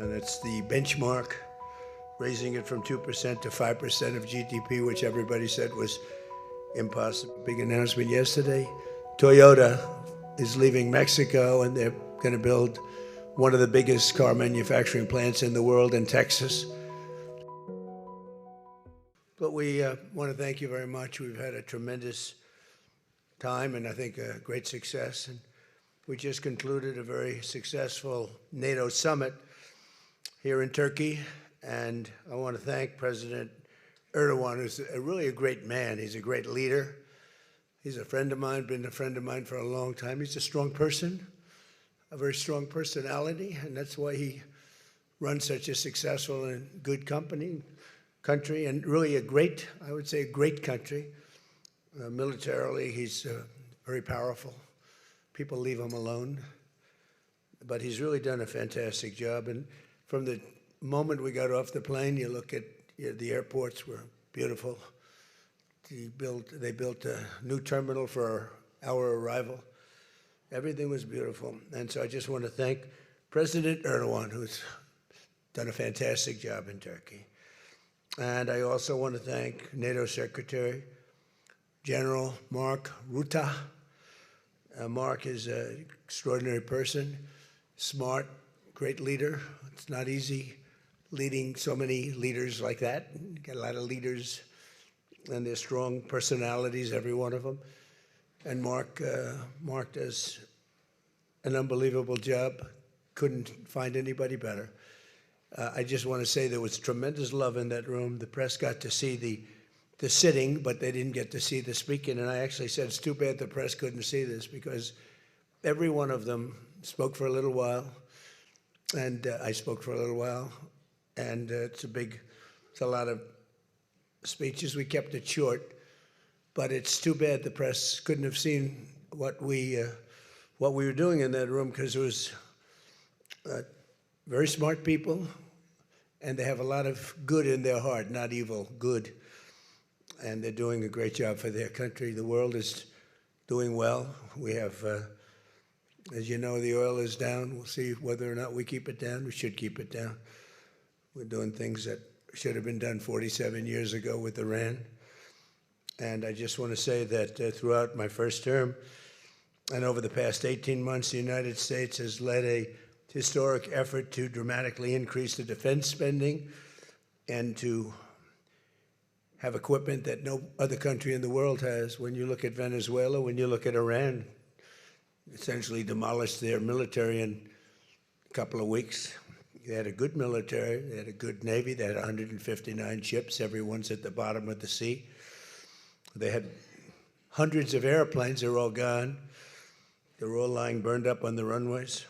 And it's the benchmark, raising it from 2% to 5% of GDP, which everybody said was impossible. Big announcement yesterday. Toyota is leaving Mexico, and they're going to build one of the biggest car manufacturing plants in the world in Texas. But we want to thank you very much. We've had a tremendous time and I think a great success. And we just concluded a very successful NATO summit here in Turkey. And I want to thank President Erdogan, who's really a great man. He's a great leader. He's a friend of mine, been a friend of mine for a long time. He's a strong person, a very strong personality, and that's why he runs such a successful and good country, and really a great, I would say, a great country. Militarily, he's very powerful. People leave him alone, but he's really done a fantastic job. And from the moment we got off the plane, you look at the airports were beautiful. They built a new terminal for our arrival. Everything was beautiful. And so I just want to thank President Erdogan, who's done a fantastic job in Turkey. And I also want to thank NATO Secretary General Mark Rutte. Mark is an extraordinary person, smart, great leader. It's not easy leading so many leaders like that. Got a lot of leaders, and they're strong personalities, every one of them. And Mark does an unbelievable job. Couldn't find anybody better. I just want to say there was tremendous love in that room. The press got to see the sitting, but they didn't get to see the speaking. And I actually said, it's too bad the press couldn't see this, because every one of them spoke for a little while, and I spoke for a little while. And it's a lot of speeches. We kept it short, but it's too bad the press couldn't have seen what we were doing in that room, because it was very smart people, and they have a lot of good in their heart, not evil, good. And they're doing a great job for their country. The world is doing well. We have, as you know, the oil is down. We'll see whether or not we keep it down. We should keep it down. We're doing things that should have been done 47 years ago with Iran. And I just want to say that throughout my first term and over the past 18 months, the United States has led a historic effort to dramatically increase the defense spending and to have equipment that no other country in the world has. When you look at Venezuela, when you look at Iran, essentially demolished their military in a couple of weeks. They had a good military, they had a good Navy, they had 159 ships, everyone's at the bottom of the sea. They had hundreds of airplanes, they're all gone. They were all lying burned up on the runways.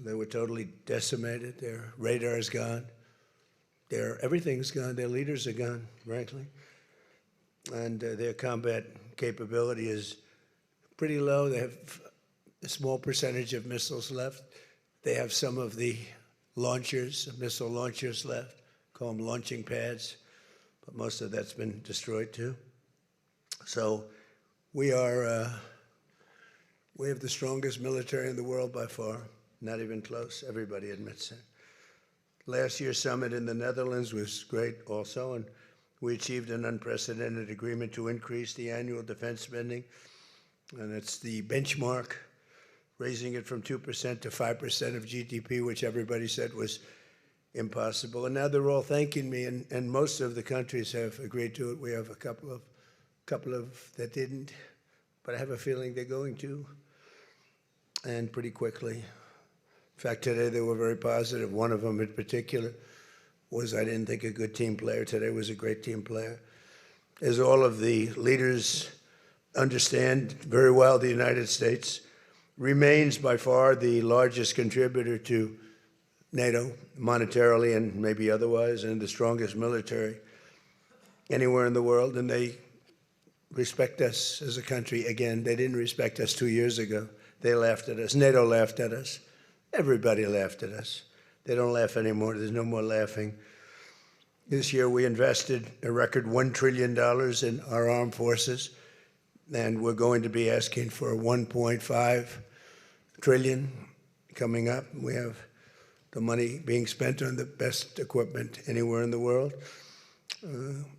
They were totally decimated, their radar's gone. Everything's gone, their leaders are gone, frankly. And their combat capability is pretty low. They have a small percentage of missiles left. They have some of the launchers, missile launchers left, call them launching pads, but most of that's been destroyed too. So we have the strongest military in the world by far, not even close, everybody admits it. Last year's summit in the Netherlands was great also, and we achieved an unprecedented agreement to increase the annual defense spending, and it's the benchmark, raising it from 2% to 5% of GDP, which everybody said was impossible. And now they're all thanking me, and most of the countries have agreed to it. We have a couple of that didn't, but I have a feeling they're going to, and pretty quickly. In fact, today they were very positive. One of them in particular was, I didn't think, a good team player. Today was a great team player. As all of the leaders understand very well, the United States remains by far the largest contributor to NATO, monetarily and maybe otherwise, and the strongest military anywhere in the world. And they respect us as a country. Again, they didn't respect us 2 years ago. They laughed at us. NATO laughed at us. Everybody laughed at us. They don't laugh anymore. There's no more laughing. This year we invested a record $1 trillion in our armed forces, and we're going to be asking for $1.5 trillion coming up. We have the money being spent on the best equipment anywhere in the world.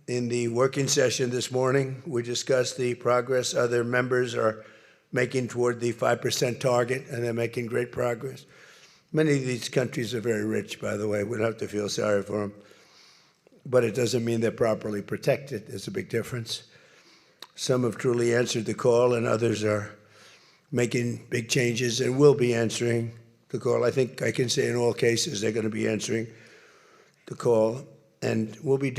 In the working session this morning, we discussed the progress other members are making toward the 5% target, and they're making great progress. Many of these countries are very rich, by the way. We don't have to feel sorry for them. But it doesn't mean they're properly protected. There's a big difference. Some have truly answered the call, and others are making big changes and will be answering the call. I think I can say in all cases they're going to be answering the call. And we'll be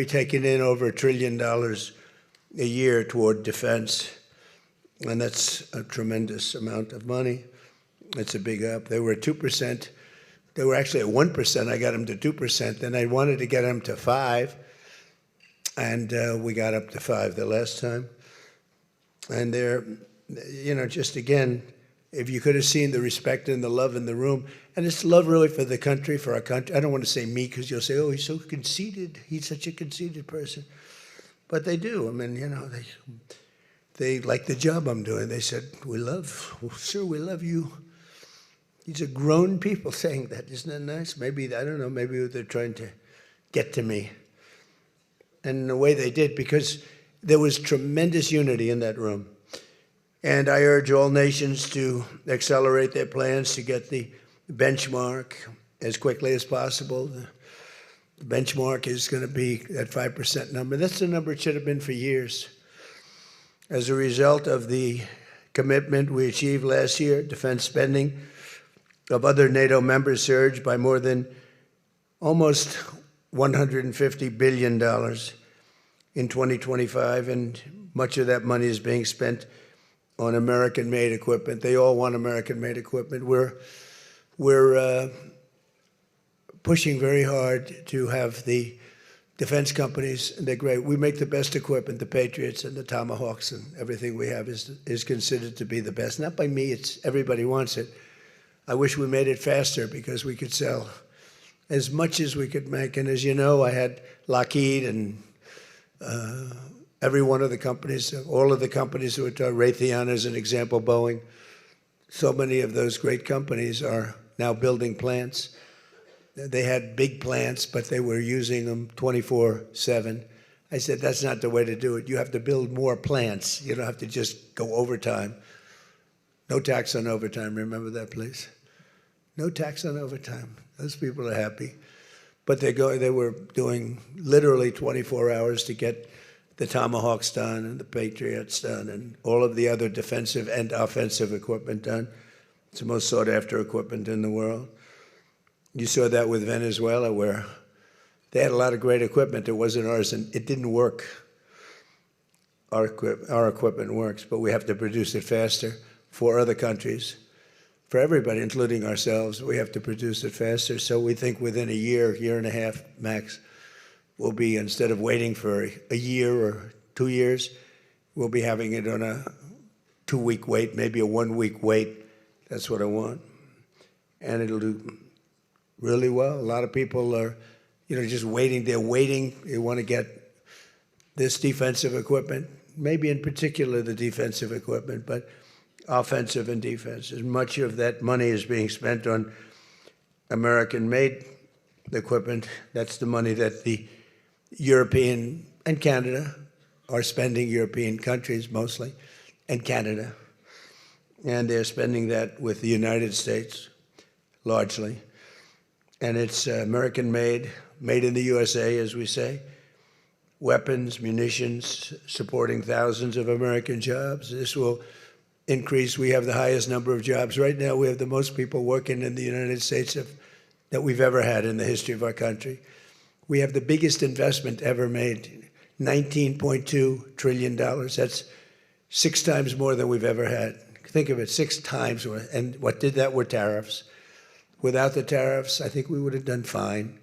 taking in over $1 trillion a year toward defense. And that's a tremendous amount of money. It's a big up. They were at 2%. They were actually at 1%. I got them to 2%. Then I wanted to get them to 5%. And we got up to 5% the last time. And they're, just again, if you could have seen the respect and the love in the room, and it's love really for the country, for our country. I don't want to say me because you'll say, oh, he's so conceited. He's such a conceited person. But they do. I mean, they like the job I'm doing. They said, we love you. These are grown people saying that. Isn't that nice? Maybe, I don't know, maybe they're trying to get to me. And in a way they did, because there was tremendous unity in that room. And I urge all nations to accelerate their plans to get the benchmark as quickly as possible. The benchmark is going to be that 5% number. That's the number it should have been for years. As a result of the commitment we achieved last year, defense spending of other NATO members surged by more than almost $150 billion in 2025, and much of that money is being spent on American-made equipment. They all want American-made equipment. We're pushing very hard to have the defense companies, and they're great. We make the best equipment, the Patriots and the Tomahawks, and everything we have is considered to be the best. Not by me, it's everybody wants it. I wish we made it faster because we could sell as much as we could make. And as you know, I had Lockheed and every one of the companies, all of the companies, which are Raytheon as an example, Boeing. So many of those great companies are now building plants. They had big plants, but they were using them 24/7. I said, that's not the way to do it. You have to build more plants. You don't have to just go overtime. No tax on overtime, remember that, please? No tax on overtime. Those people are happy. But they were doing literally 24 hours to get the Tomahawks done and the Patriots done and all of the other defensive and offensive equipment done. It's the most sought-after equipment in the world. You saw that with Venezuela, where they had a lot of great equipment. It wasn't ours, and it didn't work. Our equipment works, but we have to produce it faster for other countries. For everybody, including ourselves, we have to produce it faster. So we think within a year and a half max, we'll be, instead of waiting for a year or 2 years, we'll be having it on a 2-week wait, maybe a 1-week wait. That's what I want. And it'll do really well. A lot of people are, just waiting. They're waiting. They want to get this defensive equipment, maybe in particular the defensive equipment, but offensive and defense. As much of that money is being spent on American-made equipment. That's the money that the European and Canada are spending, European countries mostly, and Canada. And they're spending that with the United States, largely. And it's American-made, made in the USA, as we say. Weapons, munitions, supporting thousands of American jobs. This will increase. We have the highest number of jobs. Right now, we have the most people working in the United States that we've ever had in the history of our country. We have the biggest investment ever made, $19.2 trillion. That's 6 times more than we've ever had. Think of it, 6 times more. And what did that were tariffs. Without the tariffs, I think we would have done fine,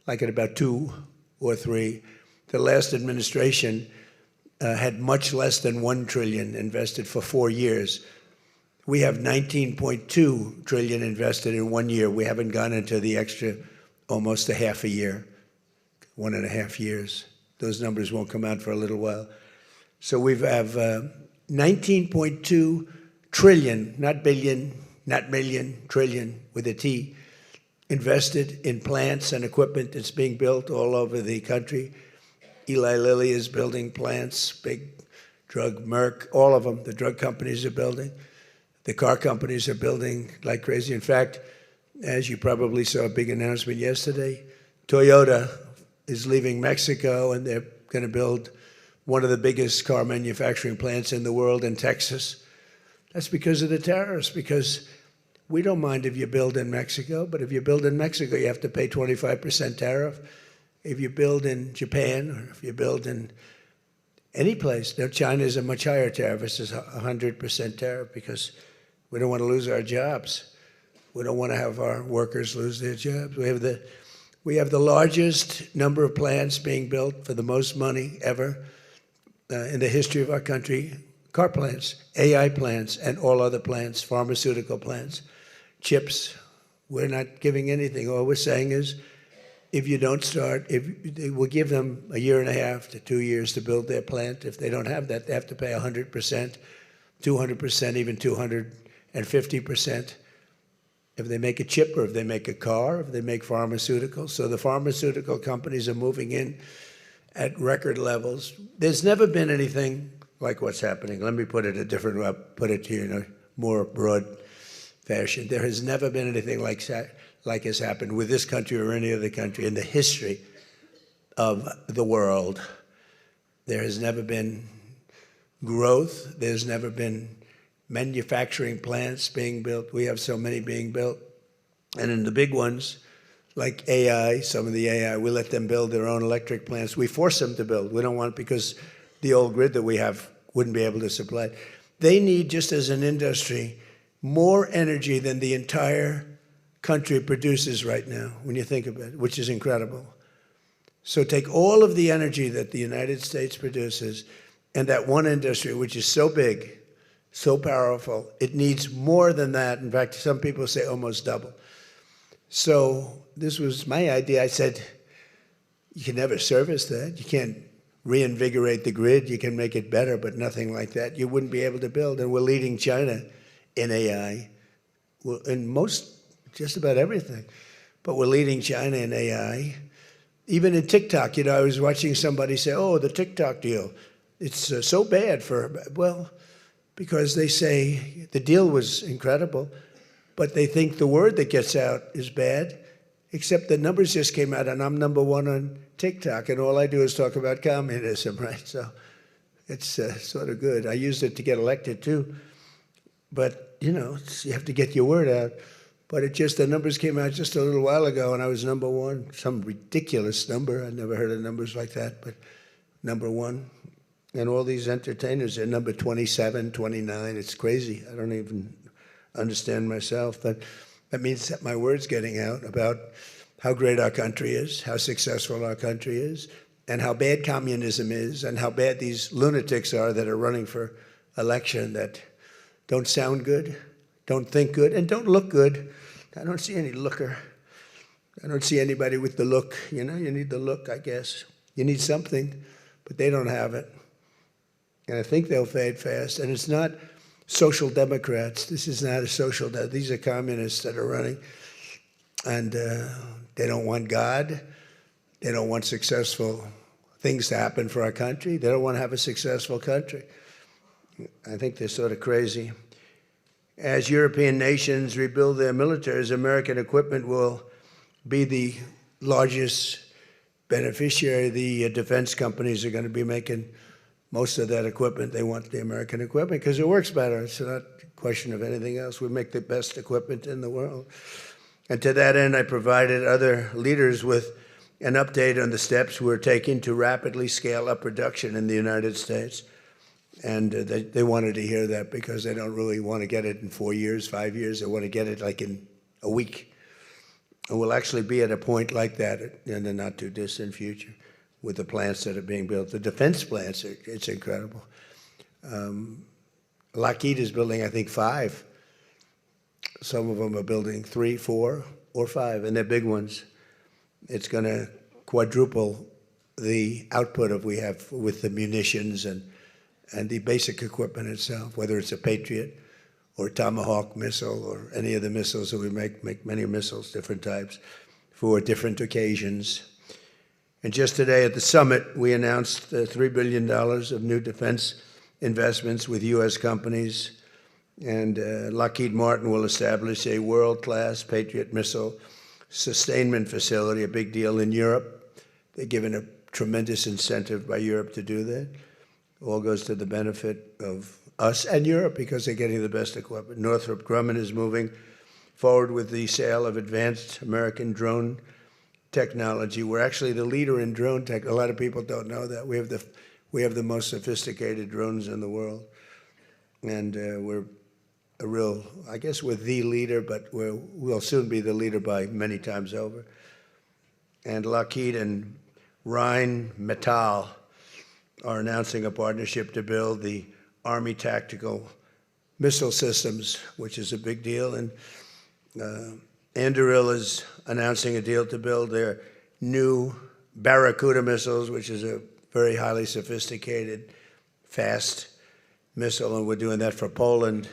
like at about 2 or 3. The last administration had much less than $1 trillion invested for 4 years. We have $19.2 trillion invested in 1 year. We haven't gone into the extra almost a half a year, 1.5 years. Those numbers won't come out for a little while. So we have 19.2 trillion, not billion, not million, trillion with a T, invested in plants and equipment that's being built all over the country. Eli Lilly is building plants, big drug, Merck, all of them. The drug companies are building. The car companies are building like crazy. In fact, as you probably saw a big announcement yesterday, Toyota is leaving Mexico, and they're going to build one of the biggest car manufacturing plants in the world in Texas. That's because of the tariffs, because we don't mind if you build in Mexico, but if you build in Mexico, you have to pay 25% tariff. If you build in Japan, or if you build in any place, now China is a much higher tariff. It's 100% tariff because we don't want to lose our jobs. We don't want to have our workers lose their jobs. We have the largest number of plants being built for the most money ever in the history of our country. Car plants, AI plants, and all other plants, pharmaceutical plants, chips. We're not giving anything. All we're saying is, if you don't start, we'll give them 1.5 to 2 years to build their plant. If they don't have that, they have to pay 100%, 200%, even 250%. If they make a chip, or if they make a car, if they make pharmaceuticals. So the pharmaceutical companies are moving in at record levels. There's never been anything like what's happening. Let me put it a different way, put it to you in a more broad fashion. There has never been anything like has happened with this country or any other country in the history of the world. There has never been growth. There's never been manufacturing plants being built. We have so many being built. And in the big ones, like AI, some of the AI, we let them build their own electric plants. We force them to build. We don't want it because the old grid that we have wouldn't be able to supply. They need, just as an industry, more energy than the entire country produces right now, when you think about it, which is incredible. So take all of the energy that the United States produces, and that one industry, which is so big, so powerful, it needs more than that. In fact, some people say almost double. So this was my idea. I said, you can never service that. You can't reinvigorate the grid. You can make it better, but nothing like that. You wouldn't be able to build. And we're leading China in AI, in just about everything. But we're leading China in AI. Even in TikTok, I was watching somebody say, oh, the TikTok deal, it's so bad well, because they say the deal was incredible, but they think the word that gets out is bad, except the numbers just came out, and I'm number 1 on TikTok, and all I do is talk about communism, right? So it's sort of good. I used it to get elected, too. But, you have to get your word out. But the numbers came out just a little while ago, and I was number 1, some ridiculous number. I never heard of numbers like that, but number 1. And all these entertainers are number 27, 29. It's crazy. I don't even understand myself. But that means that my word's getting out about how great our country is, how successful our country is, and how bad communism is, and how bad these lunatics are that are running for election that don't sound good, don't think good, and don't look good. I don't see any looker. I don't see anybody with the look. You need the look, I guess. You need something, but they don't have it. And I think they'll fade fast. And it's not social democrats. This is not a social democrat. These are communists that are running. And they don't want God. They don't want successful things to happen for our country. They don't want to have a successful country. I think they're sort of crazy. As European nations rebuild their militaries, American equipment will be the largest beneficiary. The defense companies are going to be making most of that equipment. They want the American equipment because it works better. It's not a question of anything else. We make the best equipment in the world. And to that end, I provided other leaders with an update on the steps we're taking to rapidly scale up production in the United States. And they wanted to hear that because they don't really want to get it in 4 years, 5 years. They want to get it like in a week. And we'll actually be at a point like that in the not too distant future with the plants that are being built. The defense plants, it's incredible. Lockheed is building, I think, 5. Some of them are building 3, 4, or 5, and they're big ones. It's going to quadruple the output we have with the munitions and the basic equipment itself, whether it's a Patriot or Tomahawk missile, or any of the missiles that we make many missiles, different types, for different occasions. And just today at the summit, we announced $3 billion of new defense investments with U.S. companies. And Lockheed Martin will establish a world-class Patriot missile sustainment facility, a big deal in Europe. They're given a tremendous incentive by Europe to do that. All goes to the benefit of us and Europe because they're getting the best equipment. Northrop Grumman is moving forward with the sale of advanced American drone technology. We're actually the leader in drone tech. A lot of people don't know that. We have the most sophisticated drones in the world. And we're a real, I guess we're the leader, but we'll soon be the leader by many times over. And Lockheed and Rheinmetall are announcing a partnership to build the Army Tactical Missile Systems, which is a big deal. And Anduril is announcing a deal to build their new Barracuda missiles, which is a very highly sophisticated, fast missile, and we're doing that for Poland.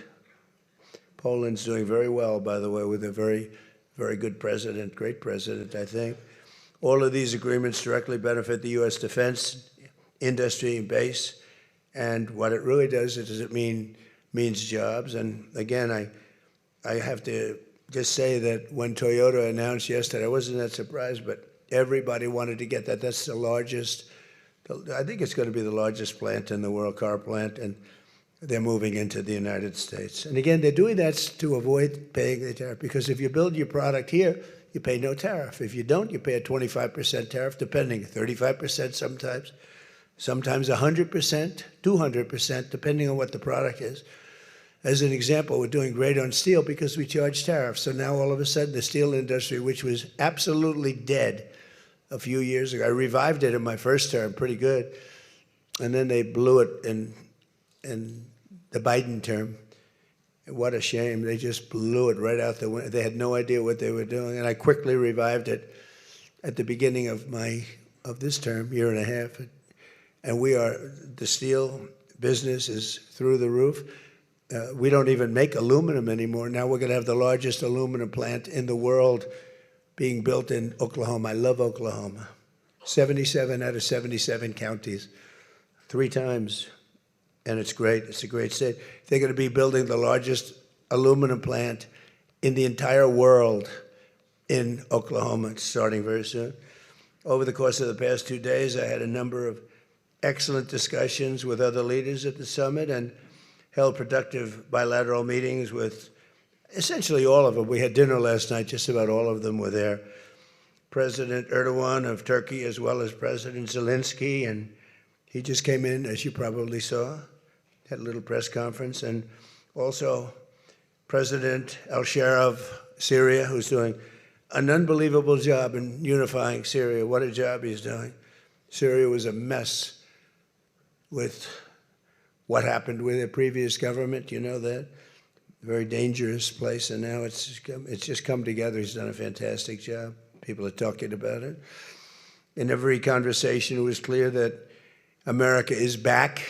Poland's doing very well, by the way, with a very, very good president, great president, I think. All of these agreements directly benefit the U.S. defense industry and base, and what it really does is it means jobs. And again, I have to just say that when Toyota announced yesterday, I wasn't that surprised, but everybody wanted to get that. That's the largest, I think it's going to be the largest plant in the world, car plant, and they're moving into the United States. And again, they're doing that to avoid paying the tariff, because if you build your product here, you pay no tariff. If you don't, you pay a 25% tariff, depending, 35% sometimes 100%, 200%, depending on what the product is. As an example, we're doing great on steel because we charge tariffs. So now all of a sudden the steel industry, which was absolutely dead a few years ago, I revived it in my first term, pretty good. And then they blew it in the Biden term. What a shame. They just blew it right out the window. They had no idea what they were doing. And I quickly revived it at the beginning of this term, year and a half. And the steel business is through the roof. We don't even make aluminum anymore. Now we're going to have the largest aluminum plant in the world being built in Oklahoma. I love Oklahoma. 77 out of 77 counties, 3 times. And it's great. It's a great state. They're going to be building the largest aluminum plant in the entire world in Oklahoma. It's starting very soon. Over the course of the past 2 days, I had a number of excellent discussions with other leaders at the summit and held productive bilateral meetings with essentially all of them. We had dinner last night, just about all of them were there. President Erdogan of Turkey, as well as President Zelensky, and he just came in, as you probably saw, had a little press conference, and also President al-Shara of Syria, who's doing an unbelievable job in unifying Syria. What a job he's doing. Syria was a mess with what happened with the previous government, you know that. Very dangerous place, and now it's just come together. He's done a fantastic job. People are talking about it. In every conversation, it was clear that America is back,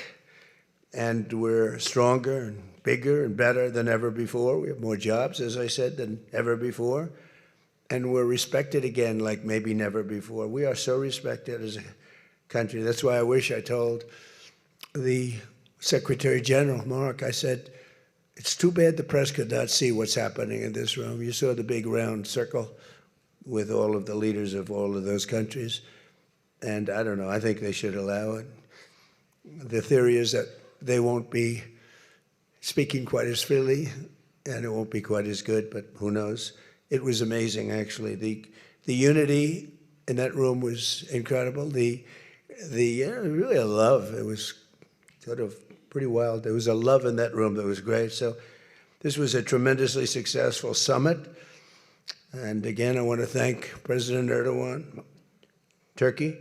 and we're stronger and bigger and better than ever before. We have more jobs, as I said, than ever before. And we're respected again like maybe never before. We are so respected as a country. That's why I wish I told the Secretary General, Mark, I said, it's too bad the press could not see what's happening in this room. You saw the big round circle with all of the leaders of all of those countries. And I don't know, I think they should allow it. The theory is that they won't be speaking quite as freely, and it won't be quite as good, but who knows? It was amazing, actually. The unity in that room was incredible. Really a love. It was sort of pretty wild. There was a love in that room that was great. So this was a tremendously successful summit. And again, I want to thank President Erdogan, Turkey,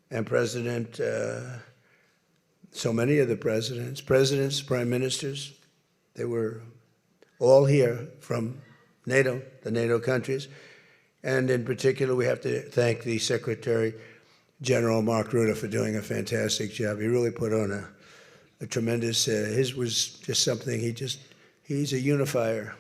and President, so many of the presidents, prime ministers. They were all here from NATO, the NATO countries. And in particular, we have to thank the Secretary General Mark Rutte for doing a fantastic job. He really put on a tremendous, his was just something, he just He's a unifier.